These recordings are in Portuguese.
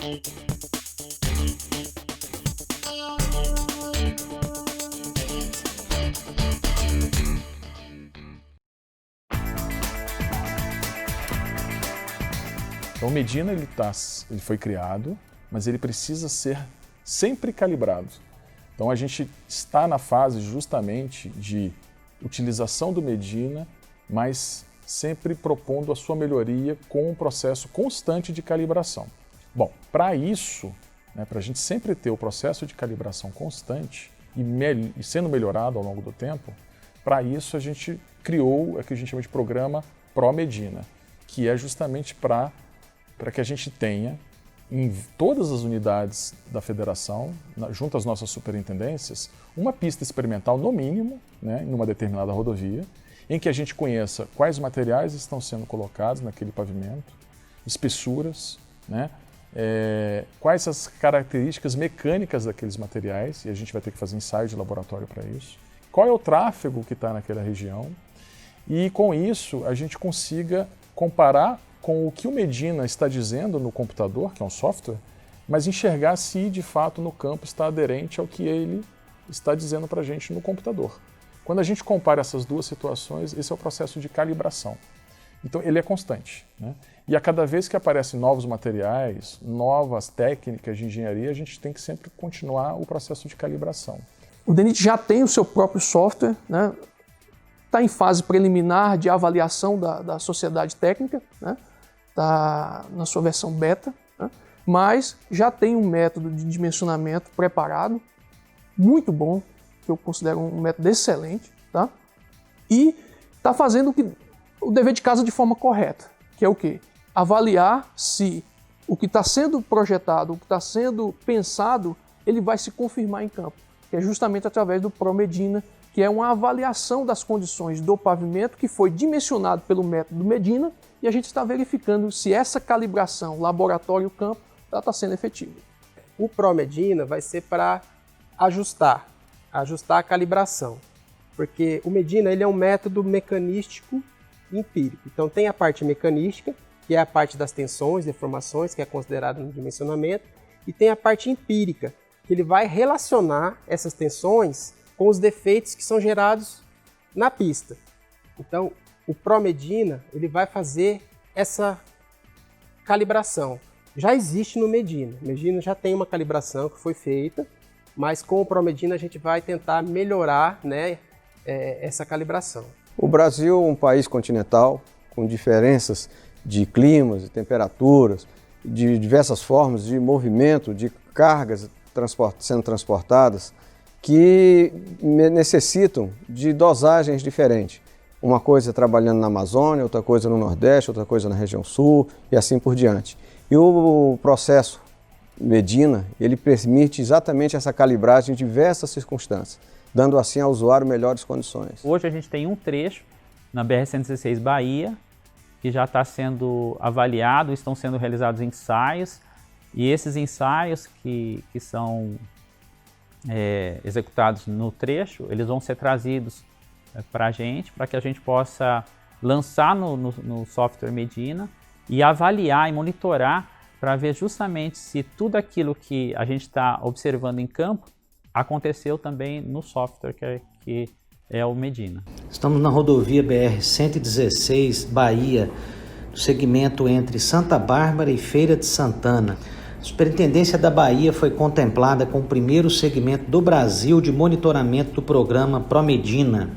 Então o Medina ele foi criado, mas ele precisa ser sempre calibrado. Então a gente está na fase justamente de utilização do Medina, mas sempre propondo a sua melhoria com um processo constante de calibração. Bom, para isso, para a gente sempre ter o processo de calibração constante e sendo melhorado ao longo do tempo, para isso a gente criou o que a gente chama de programa Pro Medina, que é justamente para que a gente tenha em todas as unidades da federação, junto às nossas superintendências, uma pista experimental no mínimo, em uma determinada rodovia, em que a gente conheça quais materiais estão sendo colocados naquele pavimento, espessuras, quais as características mecânicas daqueles materiais, e a gente vai ter que fazer ensaio de laboratório para isso, qual é o tráfego que está naquela região, e com isso a gente consiga comparar com o que o Medina está dizendo no computador, que é um software, mas enxergar se de fato no campo está aderente ao que ele está dizendo para a gente no computador. Quando a gente compara essas duas situações, esse é o processo de calibração. Então ele é constante. E a cada vez que aparecem novos materiais, novas técnicas de engenharia, a gente tem que sempre continuar o processo de calibração. O DENIT já tem o seu próprio software, está em fase preliminar de avaliação da sociedade técnica, está na sua versão beta, mas já tem um método de dimensionamento preparado, muito bom, que eu considero um método excelente, e está fazendo o dever de casa de forma correta, que é o quê? Avaliar se o que está sendo projetado, o que está sendo pensado, ele vai se confirmar em campo, que é justamente através do Pro Medina, que é uma avaliação das condições do pavimento que foi dimensionado pelo método Medina, e a gente está verificando se essa calibração laboratório-campo está sendo efetiva. O Pro Medina vai ser para ajustar a calibração, porque o Medina ele é um método mecanístico empírico. Então tem a parte mecanística, que é a parte das tensões, deformações, que é considerada no dimensionamento, e tem a parte empírica, que ele vai relacionar essas tensões com os defeitos que são gerados na pista. Então, o Pro Medina ele vai fazer essa calibração. Já existe no Medina. O Medina já tem uma calibração que foi feita, mas com o Pro Medina a gente vai tentar melhorar essa calibração. O Brasil é um país continental, com diferenças de climas, de temperaturas, de diversas formas de movimento, de cargas sendo transportadas, que necessitam de dosagens diferentes. Uma coisa trabalhando na Amazônia, outra coisa no Nordeste, outra coisa na região Sul e assim por diante. E o processo Medina, ele permite exatamente essa calibragem em diversas circunstâncias, dando assim ao usuário melhores condições. Hoje a gente tem um trecho na BR-116 Bahia, que já está sendo avaliado, estão sendo realizados ensaios, e esses ensaios que são executados no trecho, eles vão ser trazidos para a gente, para que a gente possa lançar no software Medina e avaliar e monitorar para ver justamente se tudo aquilo que a gente está observando em campo aconteceu também no software que é o Medina. Estamos na rodovia BR-116 Bahia, no segmento entre Santa Bárbara e Feira de Santana. A Superintendência da Bahia foi contemplada com o primeiro segmento do Brasil de monitoramento do programa Pro Medina.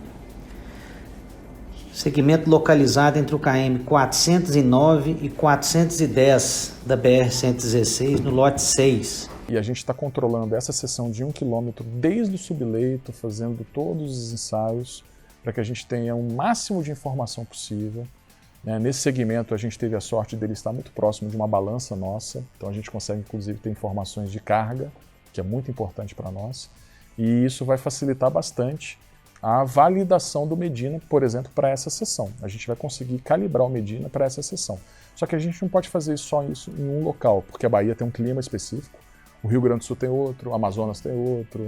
Segmento localizado entre o KM 409 e 410 da BR-116, no lote 6. E a gente está controlando essa seção de 1 km desde o subleito, fazendo todos os ensaios, para que a gente tenha o máximo de informação possível. Nesse segmento, a gente teve a sorte dele estar muito próximo de uma balança nossa, então a gente consegue, inclusive, ter informações de carga, que é muito importante para nós, e isso vai facilitar bastante a validação do Medina, por exemplo, para essa seção. A gente vai conseguir calibrar o Medina para essa seção. Só que a gente não pode fazer só isso em um local, porque a Bahia tem um clima específico, o Rio Grande do Sul tem outro, o Amazonas tem outro,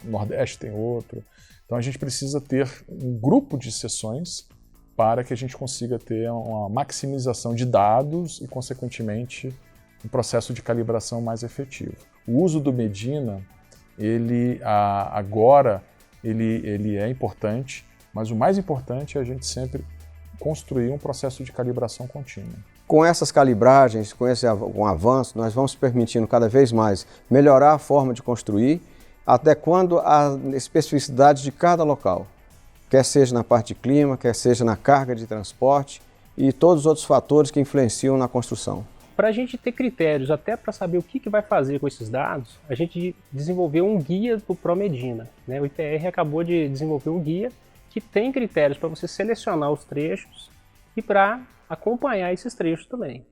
o Nordeste tem outro. Então a gente precisa ter um grupo de sessões para que a gente consiga ter uma maximização de dados e, consequentemente, um processo de calibração mais efetivo. O uso do Medina, agora ele é importante, mas o mais importante é a gente sempre construir um processo de calibração contínua. Com essas calibragens, com esse avanço, nós vamos permitindo cada vez mais melhorar a forma de construir, adequando a especificidade de cada local, quer seja na parte de clima, quer seja na carga de transporte e todos os outros fatores que influenciam na construção. Para a gente ter critérios até para saber o que vai fazer com esses dados, a gente desenvolveu um guia do ProMedina, né? O IPR acabou de desenvolver um guia que tem critérios para você selecionar os trechos e para acompanhar esses trechos também.